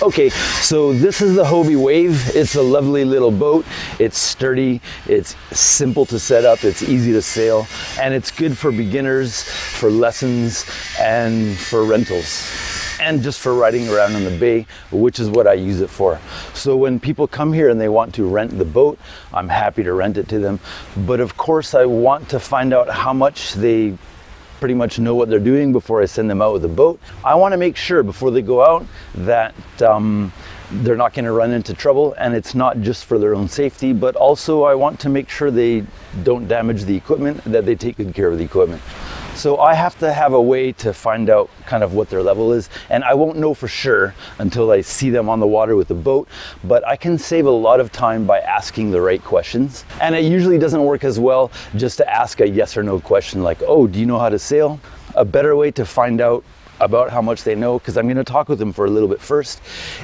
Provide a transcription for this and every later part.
Okay, so this is the Hobie Wave. It's a lovely little boat. It's sturdy, it's simple to set up, it's easy to sail, and it's good for beginners, for lessons, and for rentals. And just for riding around in the bay, which is what I use it for. So when people come here and they want to rent the boat, I'm happy to rent it to them. But of course, I want to find out how much they pretty much know what they're doing before I send them out with the boat. I want to make sure before they go out that they're not going to run into trouble, and it's not just for their own safety, but also I want to make sure they don't damage the equipment, that they take good care of the equipment. So I have to have a way to find out kind of what their level is, and I won't know for sure until I see them on the water with the boat, but I can save a lot of time by asking the right questions. And it usually doesn't work as well just to ask a yes or no question like, oh, do you know how to sail? A better way to find out about how much they know, because I'm going to talk with them for a little bit first,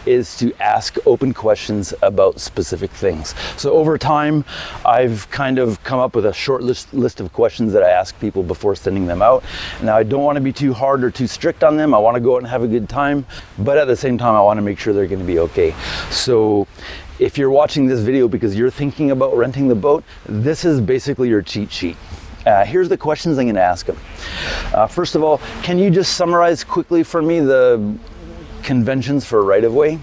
is to ask open questions about specific things. So over time, I've kind of come up with a short list of questions that I ask people before sending them out. Now, I don't want to be too hard or too strict on them. I want to go out and have a good time, but at the same time, I want to make sure they're going to be okay. So if you're watching this video because you're thinking about renting the boat, this is basically your cheat sheet. Here's the questions I'm going to ask them. First of all, can you just summarize quickly for me the conventions for right-of-way?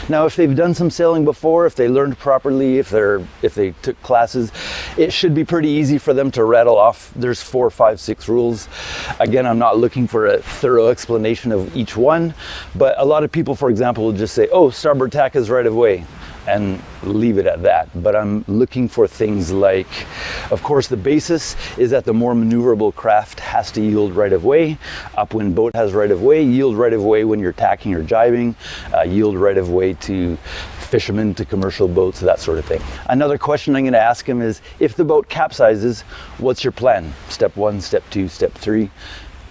Now, if they've done some sailing before, if they learned properly, if they took classes, it should be pretty easy for them to rattle off. There's 4, 5, 6 rules. Again, I'm not looking for a thorough explanation of each one, but a lot of people, for example, will just say, oh, starboard tack is right-of-way, and leave it at that. But I'm looking for things like, of course, the basis is that the more maneuverable craft has to yield right of way. Upwind boat has right of way, yield right of way when you're tacking or jibing, yield right of way to fishermen, to commercial boats, that sort of thing. Another question I'm going to ask him is, if the boat capsizes, what's your plan? Step 1, step 2, step 3.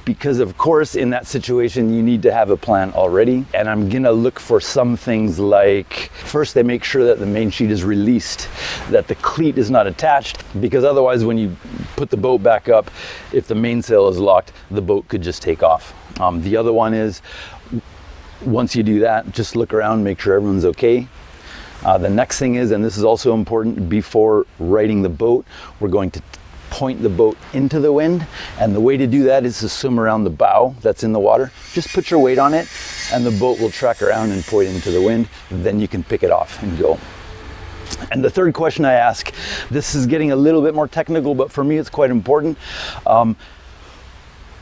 Because of course, in that situation, you need to have a plan already. And I'm gonna look for some things like, first they make sure that the main sheet is released, that the cleat is not attached, because otherwise when you put the boat back up, if the mainsail is locked, the boat could just take off. The other one is, once you do that, just look around, make sure everyone's okay. The next thing is, and this is also important, before righting the boat, we're going to point the boat into the wind, and the way to do that is to swim around the bow that's in the water. Just put your weight on it and the boat will track around and point into the wind. Then you can pick it off and go. And the third question I ask, this is getting a little bit more technical, but for me it's quite important,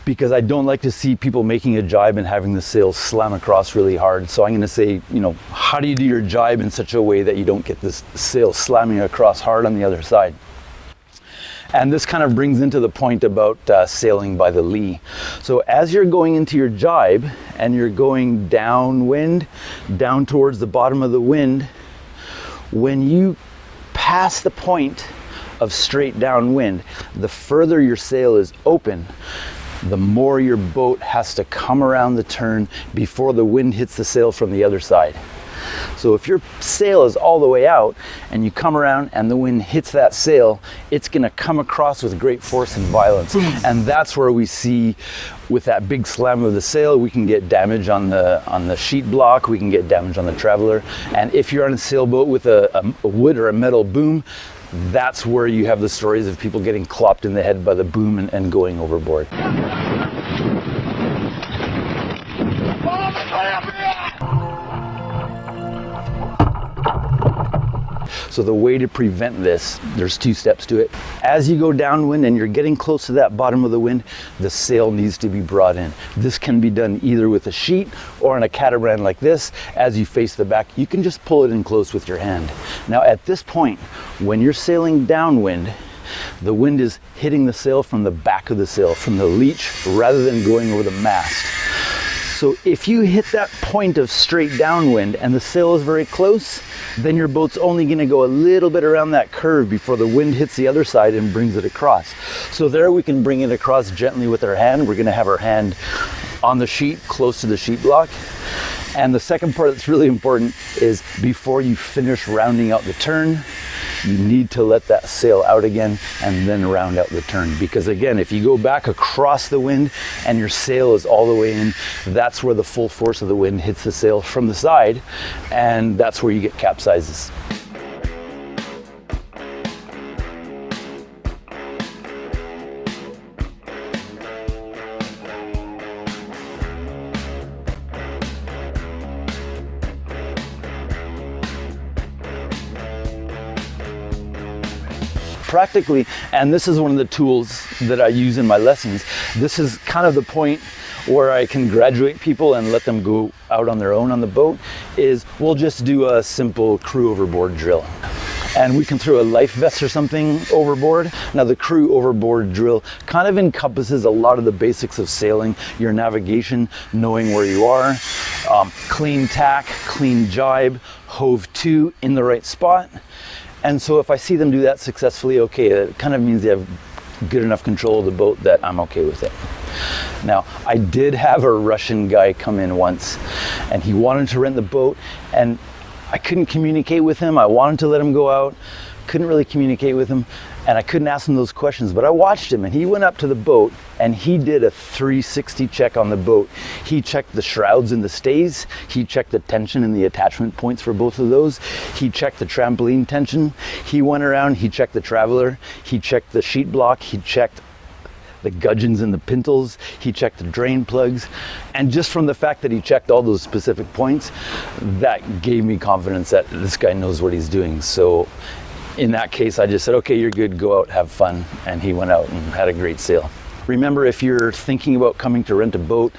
because I don't like to see people making a jibe and having the sail slam across really hard. So I'm going to say, you know, how do you do your jibe in such a way that you don't get this sail slamming across hard on the other side? And this kind of brings into the point about sailing by the lee. So as you're going into your jibe and you're going downwind, down towards the bottom of the wind, when you pass the point of straight downwind, the further your sail is open, the more your boat has to come around the turn before the wind hits the sail from the other side. So if your sail is all the way out and you come around and the wind hits that sail, it's going to come across with great force and violence. And that's where we see, with that big slam of the sail, we can get damage on the sheet block, we can get damage on the traveler. And if you're on a sailboat with a wood or a metal boom, that's where you have the stories of people getting clopped in the head by the boom and going overboard. So the way to prevent this, there's 2 steps to it. As you go downwind and you're getting close to that bottom of the wind, the sail needs to be brought in. This can be done either with a sheet or on a catamaran like this. As you face the back, you can just pull it in close with your hand. Now at this point, when you're sailing downwind, the wind is hitting the sail from the back of the sail, from the leech, rather than going over the mast. So if you hit that point of straight downwind and the sail is very close, then your boat's only going to go a little bit around that curve before the wind hits the other side and brings it across. So there we can bring it across gently with our hand. We're going to have our hand on the sheet, close to the sheet block. And the second part that's really important is, before you finish rounding out the turn, you need to let that sail out again and then round out the turn. Because again, if you go back across the wind and your sail is all the way in, that's where the full force of the wind hits the sail from the side, and that's where you get capsizes. Practically, and this is one of the tools that I use in my lessons, this is kind of the point where I can graduate people and let them go out on their own on the boat, is we'll just do a simple crew overboard drill. And we can throw a life vest or something overboard. Now the crew overboard drill kind of encompasses a lot of the basics of sailing, your navigation, knowing where you are, clean tack, clean jibe, hove to in the right spot. And so if I see them do that successfully, okay, it kind of means they have good enough control of the boat that I'm okay with it. Now, I did have a Russian guy come in once, and he wanted to rent the boat, and I couldn't communicate with him. I wanted to let him go out, couldn't really communicate with him, and I couldn't ask him those questions, but I watched him, and he went up to the boat and he did a 360 check on the boat. He checked the shrouds and the stays, he checked the tension and the attachment points for both of those, he checked the trampoline tension, he went around, he checked the traveler, he checked the sheet block, he checked the gudgeons and the pintles, he checked the drain plugs, and just from the fact that he checked all those specific points, that gave me confidence that this guy knows what he's doing. So in that case, I just said, okay, you're good, go out, have fun. And he went out and had a great sail. Remember, if you're thinking about coming to rent a boat,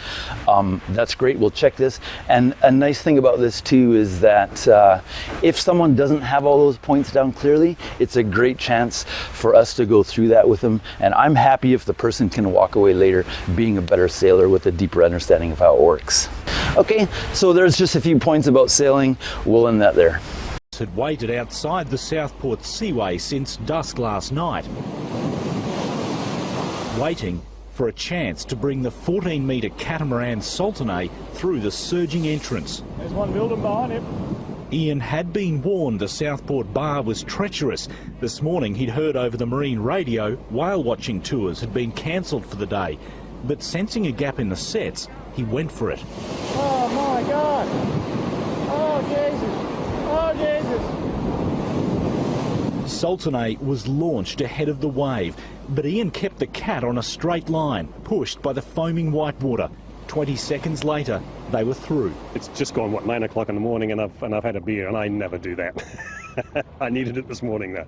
that's great, we'll check this. And a nice thing about this too is that if someone doesn't have all those points down clearly, it's a great chance for us to go through that with them. And I'm happy if the person can walk away later being a better sailor with a deeper understanding of how it works. Okay, so there's just a few points about sailing. We'll end that there. Had waited outside the Southport Seaway since dusk last night, waiting for a chance to bring the 14-metre catamaran Sultanate through the surging entrance. There's one building behind him. Ian had been warned the Southport bar was treacherous. This morning he'd heard over the marine radio whale watching tours had been cancelled for the day, but sensing a gap in the sets, he went for it. Oh my God! Oh Jesus! Oh Jesus! Sultanate was launched ahead of the wave, but Ian kept the cat on a straight line, pushed by the foaming whitewater. 20 seconds later, they were through. It's just gone, what, 9 o'clock in the morning, and I've had a beer, and I never do that. I needed it this morning, though.